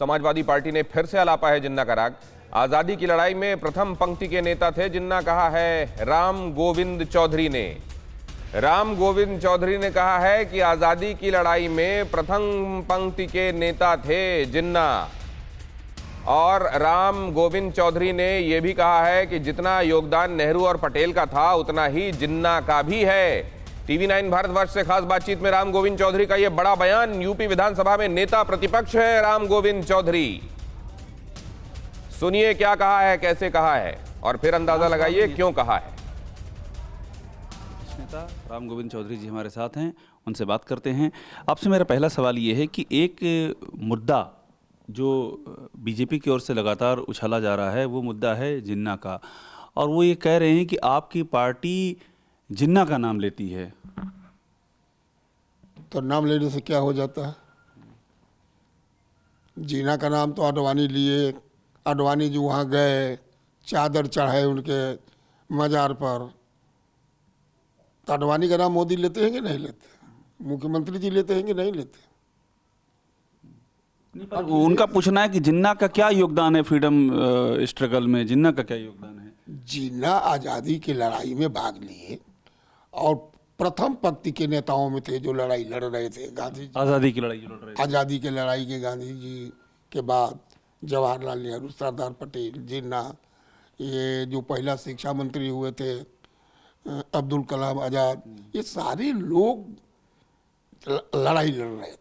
Samajwadi party ने फिर से आलापा है जिन्ना का राग। आजादी की लड़ाई में प्रथम पंक्ति के नेता थे जिन्ना, कहा है राम गोविंद चौधरी ने। राम गोविंद चौधरी ने कहा है कि आजादी की लड़ाई में प्रथम पंक्ति के नेता थे जिन्ना। और राम गोविंद चौधरी ने यह भी कहा है कि जितना योगदान नेहरू और पटेल का था उतना ही जिन्ना का भी है। टीवी 9 भारतवर्ष से खास बातचीत में राम गोविंद चौधरी का यह बड़ा बयान। यूपी विधानसभा में नेता प्रतिपक्ष है राम गोविंद चौधरी। सुनिए क्या कहा है, कैसे कहा है, और फिर अंदाजा लगाइए क्यों कहा है। नेता राम गोविंद चौधरी जी हमारे साथ हैं, उनसे बात करते हैं। आपसे मेरा पहला सवाल ये है कि एक मुद्दा जो बीजेपी की ओर से लगातार उछाला जा रहा है वो मुद्दा है जिन्ना का, और वो ये कह रहे हैं कि आपकी पार्टी जिन्ना का नाम लेती है। तो नाम लेने से क्या हो जाता है? जिन्ना का नाम तो आडवाणी लिए। आडवाणी जो वहाँ गए, चादर चढ़ाए उनके मजार पर, तो आडवाणी का नाम मोदी लेते हैं कि नहीं लेते? मुख्यमंत्री जी लेते हैं कि नहीं लेते? पर उनका पूछना है कि जिन्ना का क्या योगदान है फ्रीडम स्ट्रगल में, जिन्ना का क्या योगदान है? जिन्ना आज़ादी की लड़ाई में भाग लिए और प्रथम पंक्ति के नेताओं में थे जो लड़ाई लड़ रहे थे। गांधी जी आज़ादी की लड़ाई जो लड़ रहे थे। आज़ादी की लड़ाई के गांधी जी के बाद जवाहरलाल नेहरू, सरदार पटेल, जिन्ना, ये जो पहला शिक्षा मंत्री हुए थे अब्दुल कलाम आज़ाद, ये सारे लोग लड़ाई लड़ रहे थे।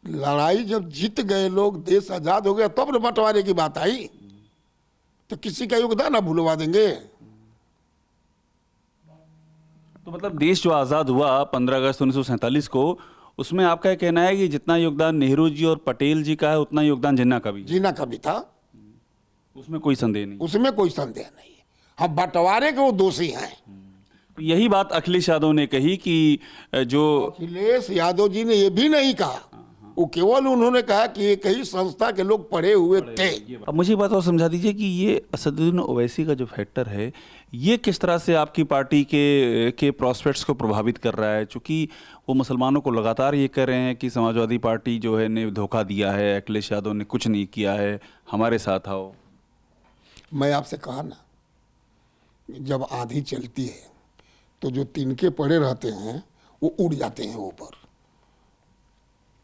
लड़ाई जब जीत गए लोग, देश आज़ाद हो गया, तब बंटवारे की बात आई। तो किसी का योगदान ना भूलवा देंगे? तो मतलब देश जो आज़ाद हुआ 15 अगस्त 1947 को, उसमें आपका कहना है कि जितना योगदान नेहरू जी और पटेल जी का है उतना योगदान जिन्ना का भी? जिन्ना का भी था, उसमें कोई संदेह नहीं। उसमें कोई संदेह नहीं। हम बंटवारे के वो दोषी हैं। तो यही बात अखिलेश यादव ने कही कि जो अखिलेश यादव जी ने ये भी नहीं कहा, वो केवल उन्होंने कहा कि एक ही संस्था के लोग पढ़े हुए थे। अब मुझे बात और समझा दीजिए कि ये असदुद्दीन ओवैसी का जो फैक्टर है ये किस तरह से आपकी पार्टी के प्रॉस्पेक्ट्स को प्रभावित कर रहा है, चूँकि वो मुसलमानों को लगातार ये कह रहे हैं कि समाजवादी पार्टी जो है ने धोखा दिया है, अखिलेश यादव ने कुछ नहीं किया है, हमारे साथ आओ। मैं आपसे कहा ना, जब आंधी चलती है तो जो तिनके पड़े रहते हैं वो उड़ जाते हैं ऊपर।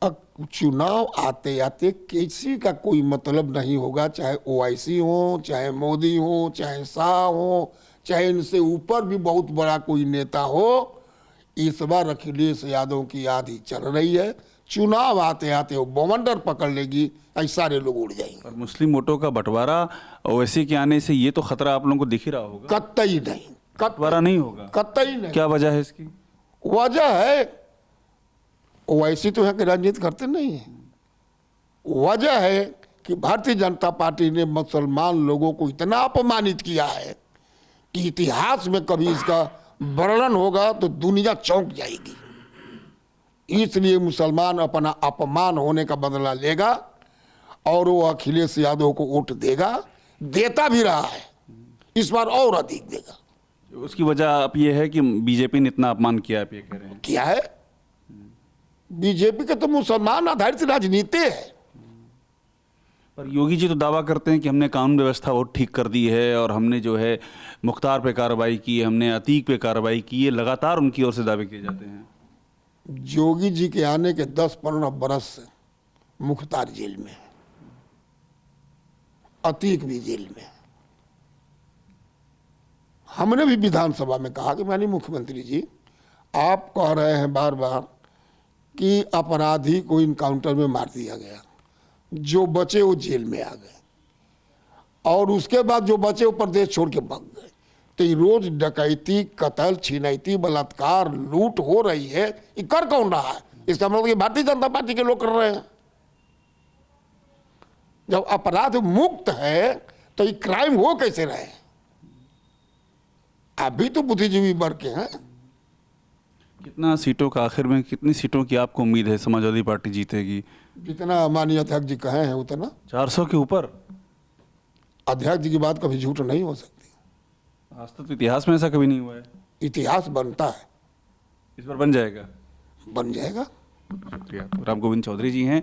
अब चुनाव आते आते किसी का कोई मतलब नहीं होगा, चाहे ओवैसी हो, चाहे मोदी हो, चाहे शाह हो, चाहे इनसे ऊपर भी बहुत बड़ा कोई नेता हो। इस बार अखिलेश यादव की आंधी चल रही है। चुनाव आते आते वो बवंडर पकड़ लेगी, ऐसे सारे लोग उड़ जाएंगे। और मुस्लिम वोटों का बंटवारा ओवैसी के आने से ये तो खतरा आप लोगों को दिख ही रहा होगा। कतई नहीं, बंटवारा नहीं होगा, कतई नहीं। क्या वजह है इसकी? वजह है ओवैसी तो यहाँ की राजनीति करते नहीं है। वजह है कि भारतीय जनता पार्टी ने मुसलमान लोगों को इतना अपमानित किया है कि इतिहास में कभी इसका वर्णन होगा तो दुनिया चौंक जाएगी। इसलिए मुसलमान अपना अपमान होने का बदला लेगा और वो अखिलेश यादव को वोट देगा, देता भी रहा है, इस बार और अधिक देगा। उसकी वजह आप ये है कि बीजेपी ने इतना अपमान किया, आप ये कह रहे हैं? क्या है? बीजेपी का तो मुसलमान आधारित राजनीति है। पर योगी जी तो दावा करते हैं कि हमने कानून व्यवस्था बहुत ठीक कर दी है और हमने जो है मुख्तार पे कार्रवाई की, हमने अतीक पे कार्रवाई की। ये लगातार उनकी ओर से दावे किए जाते हैं। योगी जी के आने के 10-15 बरस से मुख्तार जेल में है, अतीक भी जेल में है। हमने भी विधानसभा में कहा कि माननीय मुख्यमंत्री जी, आप कह रहे हैं बार बार कि अपराधी को इनकाउंटर में मार दिया गया, जो बचे वो जेल में आ गए, और उसके बाद जो बचे वो प्रदेश छोड़ के भाग गए। तो ये रोज डकैती, कत्ल, छिनैती, बलात्कार, लूट हो रही है, ये कर कौन रहा है? इसका मतलब ये भारतीय जनता पार्टी के लोग कर रहे हैं। जब अपराध मुक्त है तो ये क्राइम हो कैसे रहे? अभी तो बुद्धिजीवी वर्ग के हैं। कितना सीटों का, आखिर में कितनी सीटों की आपको उम्मीद है समाजवादी पार्टी जीतेगी? जितना माननीय अध्यक्ष जी कहे हैं उतना। 400 के ऊपर? अध्यक्ष जी की बात कभी झूठ नहीं हो सकती। आज तक तो इतिहास में ऐसा कभी नहीं हुआ है। इतिहास बनता है, इस बार बन जाएगा। बन जाएगा। शुक्रिया। राम गोविंद चौधरी जी हैं,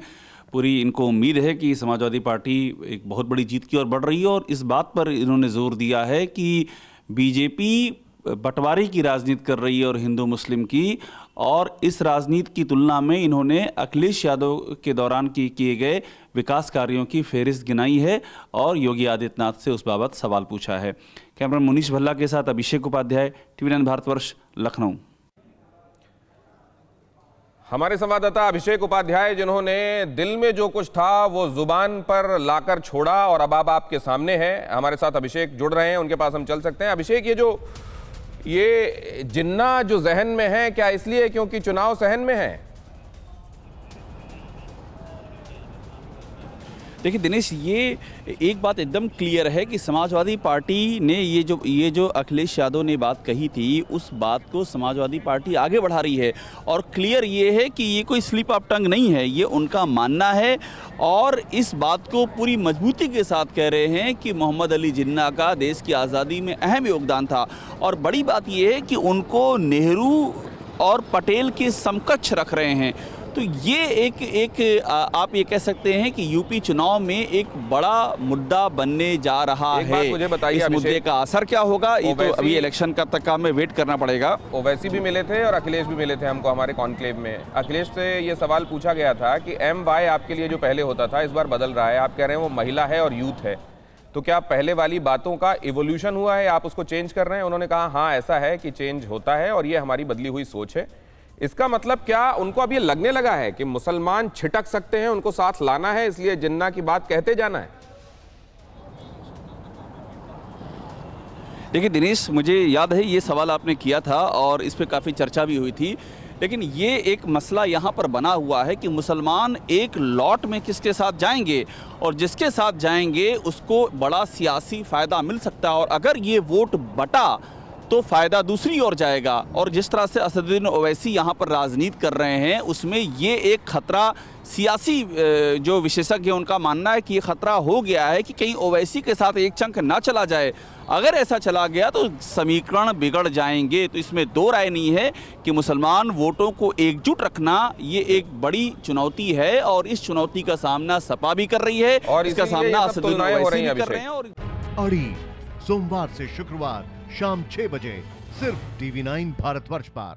पूरी इनको उम्मीद है कि समाजवादी पार्टी एक बहुत बड़ी जीत की ओर बढ़ रही है और इस बात पर इन्होंने जोर दिया है कि बीजेपी बंटवारे की राजनीति कर रही है और हिंदू मुस्लिम की, और इस राजनीति की तुलना में इन्होंने अखिलेश यादव के दौरान किए गए विकास कार्यों की फेहरिस्त गिनाई है और योगी आदित्यनाथ से उस बाबत सवाल पूछा है। कैमरामैन मुनीश भल्ला के साथ अभिषेक उपाध्याय, TV9 भारतवर्ष, लखनऊ। हमारे संवाददाता अभिषेक उपाध्याय, जिन्होंने दिल में जो कुछ था वो जुबान पर लाकर छोड़ा और अब आपके सामने है, हमारे साथ अभिषेक जुड़ रहे हैं, उनके पास हम चल सकते हैं। अभिषेक, ये जिन्ना जो जहन में है, क्या इसलिए क्योंकि चुनाव सहन में है? देखिए दिनेश, ये एक बात एकदम क्लियर है कि समाजवादी पार्टी ने ये जो अखिलेश यादव ने बात कही थी, उस बात को समाजवादी पार्टी आगे बढ़ा रही है और क्लियर ये है कि ये कोई स्लिप ऑफ टंग नहीं है, ये उनका मानना है और इस बात को पूरी मजबूती के साथ कह रहे हैं कि मोहम्मद अली जिन्ना का देश की आज़ादी में अहम योगदान था। और बड़ी बात ये है कि उनको नेहरू और पटेल के समकक्ष रख रहे हैं। तो ये एक आप ये कह सकते हैं कि यूपी चुनाव में एक बड़ा मुद्दा बनने जा रहा है। बात मुझे बताइए इस मुद्दे का असर क्या होगा, ये तो अभी इलेक्शन का तक का हमें वेट करना पड़ेगा। ओवैसी भी मिले थे और अखिलेश भी मिले थे हमको हमारे कॉन्क्लेव में। अखिलेश से ये सवाल पूछा गया था कि MY आपके लिए जो पहले होता था इस बार बदल रहा है, आप कह रहे हैं वो महिला है और यूथ है, तो क्या पहले वाली बातों का इवोल्यूशन हुआ है, आप उसको चेंज कर रहे हैं? उन्होंने कहा हाँ ऐसा है कि चेंज होता है और ये हमारी बदली हुई सोच है। इसका मतलब क्या उनको अब ये लगने लगा है कि मुसलमान छिटक सकते हैं, उनको साथ लाना है, इसलिए जिन्ना की बात कहते जाना है? देखिए दिनेश, मुझे याद है ये सवाल आपने किया था और इस पे काफ़ी चर्चा भी हुई थी, लेकिन ये एक मसला यहाँ पर बना हुआ है कि मुसलमान एक लॉट में किसके साथ जाएंगे और जिसके साथ जाएंगे उसको बड़ा सियासी फ़ायदा मिल सकता है और अगर ये वोट बटा तो फ़ायदा दूसरी ओर जाएगा। और जिस तरह से असदुद्दीन ओवैसी यहाँ पर राजनीति कर रहे हैं उसमें ये एक खतरा सियासी जो विशेषज्ञ हैं उनका मानना है कि ये खतरा हो गया है कि कहीं ओवैसी के साथ एक चंक ना चला जाए। अगर ऐसा चला गया तो समीकरण बिगड़ जाएंगे। तो इसमें दो राय नहीं है कि मुसलमान वोटों को एकजुट रखना ये एक बड़ी चुनौती है और इस चुनौती का सामना सपा भी कर रही है और इसका सामना असदुद्दीन ओवैसी भी कर रहे हैं। और अड़ी सोमवार से शुक्रवार शाम 6 बजे सिर्फ TV9 भारतवर्ष पर।